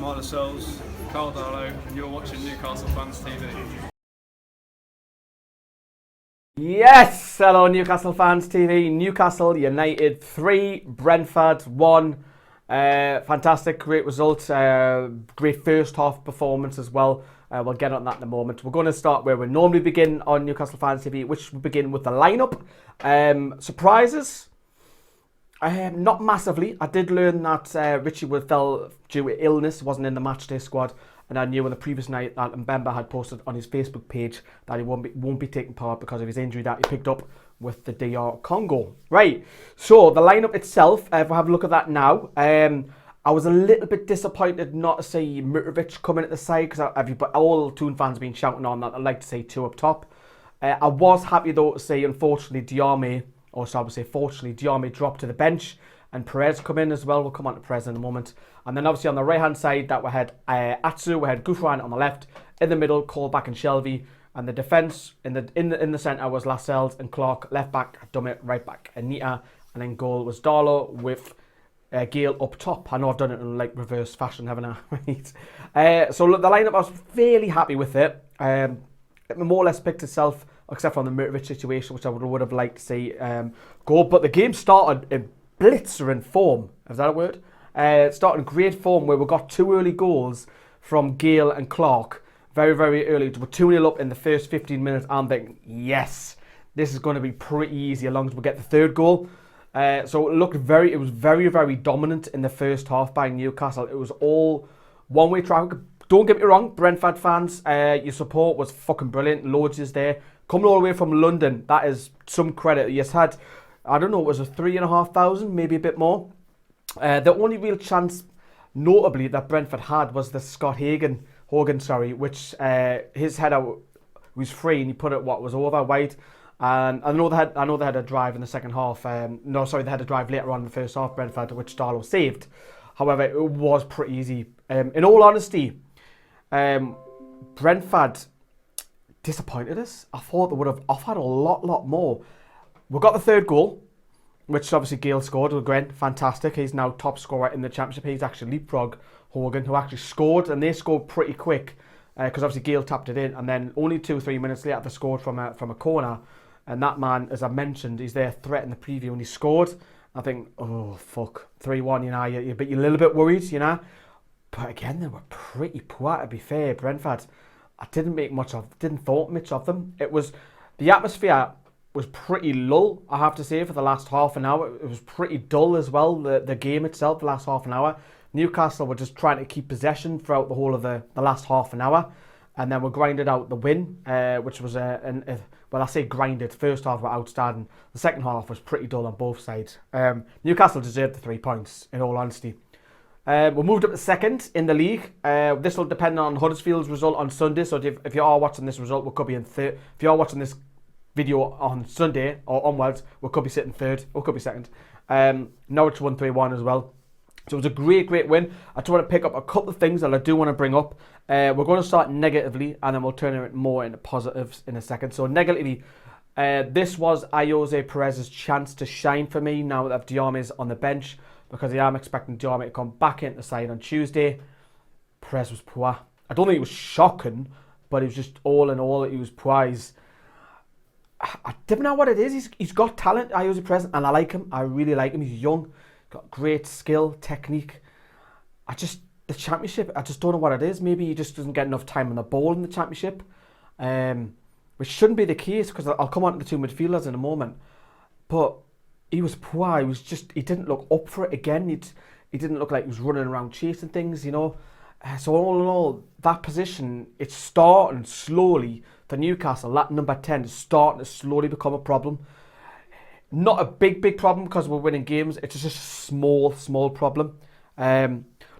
Marla Souls, Carl Darlow, and you're watching Newcastle Fans TV. Yes! Hello Newcastle Fans TV. Newcastle United 3, Brentford 1. Fantastic, great result. Great first half performance as well. We'll get on that in a moment. We're going to start where we normally begin on Newcastle Fans TV, which will begin with the lineup. Surprises? Not massively. I did learn that Richie fell due to illness, wasn't in the matchday squad, and I knew on the previous night that Mbemba had posted on his Facebook page that he won't be taking part because of his injury that he picked up with the DR Congo. Right, so the lineup itself, if we have a look at that now, I was a little bit disappointed not to see Mitrovic come in at the side because all Toon fans have been shouting on that. I'd like to see two up top. I was happy though to see, unfortunately, Diarmé dropped to the bench and Perez come in as well. We'll come on to Perez in a moment. And then obviously on the right hand side that we had Atsu, we had Gouffran on the left, in the middle Colback and Shelvey, and the defence in the centre was Lascelles and Clark, left back Dummett, right back Anita, and then goal was Darlow with Gale up top. I know I've done it in like reverse fashion, haven't I? Right. So look, the lineup, I was fairly happy with it. It more or less picked itself, except for the Mitrovic situation, which I would have liked to see go. But the game started in blitzer form. Is that a word? It started in great form where we got two early goals from Gale and Clark. Very, very early. We're 2-0 up in the first 15 minutes. I'm thinking, yes, this is going to be pretty easy as long as we get the third goal. So it was very, very dominant in the first half by Newcastle. It was all one-way traffic. Don't get me wrong, Brentford fans, your support was fucking brilliant. Loads is there. Coming all the way from London, that is some credit. You had, I don't know, it was a 3,500, maybe a bit more. The only real chance, notably, that Brentford had was the Scott Hogan, which his header was free and he put it was over wide. And I know they had a drive in the second half. They had a drive later on in the first half, Brentford, which Darlow saved. However, it was pretty easy. In all honesty, Brentford disappointed us. I thought they would have offered a lot more. We got the third goal, which obviously Gale scored. Again, fantastic. He's now top scorer in the Championship. He's actually leapfrogged Hogan, who actually scored, and they scored pretty quick because obviously Gale tapped it in, and then only 2 or 3 minutes later they scored from a corner. And that man, as I mentioned, he's there threat in the preview, and he scored. I think, oh fuck, 3-1. You're a little bit worried, But again, they were pretty poor, to be fair. Brentford, I didn't thought much of them. It was, the atmosphere was pretty lull, I have to say, for the last half an hour. It was pretty dull as well, the game itself, the last half an hour. Newcastle were just trying to keep possession throughout the whole of the last half an hour. And then we grinded out the win, which was well, I say grinded. First half were outstanding. The second half was pretty dull on both sides. Newcastle deserved the 3 points, in all honesty. We moved up to second in the league. This will depend on Huddersfield's result on Sunday. So if you are watching this result, we could be in third. If you are watching this video on Sunday or onwards, we could be sitting third or could be second. Norwich won 3-1 as well. So it was a great win. I just want to pick up a couple of things that I do want to bring up. We're going to start negatively and then we'll turn it more into positives in a second. So negatively, this was Ayoze Perez's chance to shine for me now that Diarmé's on the bench, because I am expecting Diarmé to come back into the side on Tuesday. Perez was poor. I don't think it was shocking, but it was just all in all, he was poor. I don't know what it is. He's got talent, Ayoze Perez, and I like him. I really like him. He's young. Got great skill, technique. The Championship, I just don't know what it is. Maybe he just doesn't get enough time on the ball in the Championship, which shouldn't be the case, because I'll come on to the two midfielders in a moment. But he was poor. He didn't look up for it again. He didn't look like he was running around chasing things, So all in all, that position, it's starting slowly for Newcastle. That number 10 is starting to slowly become a problem. Not a big problem because we're winning games. It's just a small problem.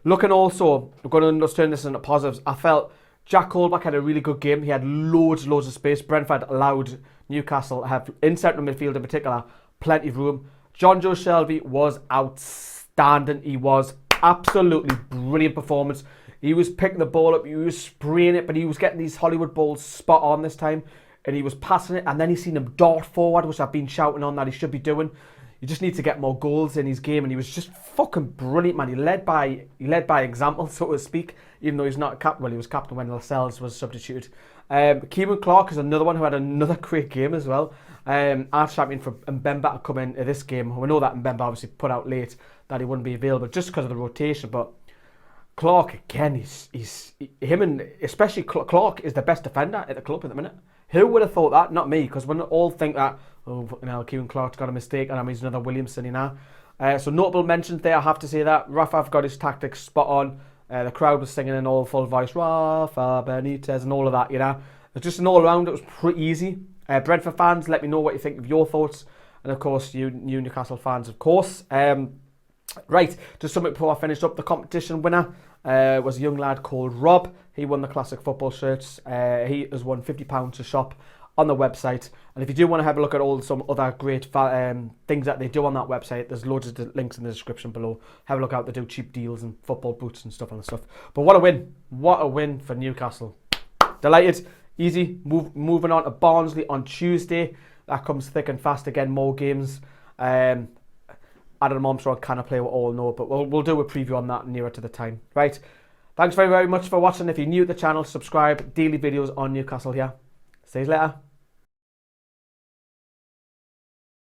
Looking also, we're going to turn this into positives. I felt Jack Colback had a really good game. He had loads of space. Brentford allowed Newcastle to have, in central midfield in particular, plenty of room. John Joe Shelvey was outstanding. He was absolutely brilliant performance. He was picking the ball up, he was spraying it, but he was getting these Hollywood balls spot on this time. And he was passing it, and then he seen him dart forward, which I've been shouting on that he should be doing. You just need to get more goals in his game, and he was just fucking brilliant, man. He led by example, so to speak, even though he's not captain. Well, he was captain when Lascelles was substituted. Kieran Clark is another one who had another great game as well. Our champion for Mbemba to come into this game. We know that Mbemba obviously put out late that he wouldn't be available just because of the rotation, but Clark again, he's him, and especially Clark is the best defender at the club at the minute. Who would have thought that? Not me, because we all think that, oh, you know, Kieran Clark's got a mistake and he's another Williamson, you know. So notable mentions there, I have to say that. Rafa got his tactics spot on. The crowd was singing in all full voice, Rafa Benitez and all of that, you know. It's just an all around, it was pretty easy. Brentford fans, let me know what you think of your thoughts. And of course, you Newcastle fans, of course. Right, just something before I finish up. The competition winner was a young lad called Rob. He won the classic football shirts. He has won £50 to shop on the website. And if you do want to have a look at some other great things that they do on that website, there's loads of links in the description below. Have a look out. They do cheap deals and football boots and stuff. But what a win. What a win for Newcastle. Delighted. Easy. Moving on to Barnsley on Tuesday. That comes thick and fast again. More games. Adam Armstrong cannot play, we all know, but we'll do a preview on that nearer to the time. Right. Thanks very, very much for watching. If you're new to the channel, subscribe. Daily videos on Newcastle here. See you later.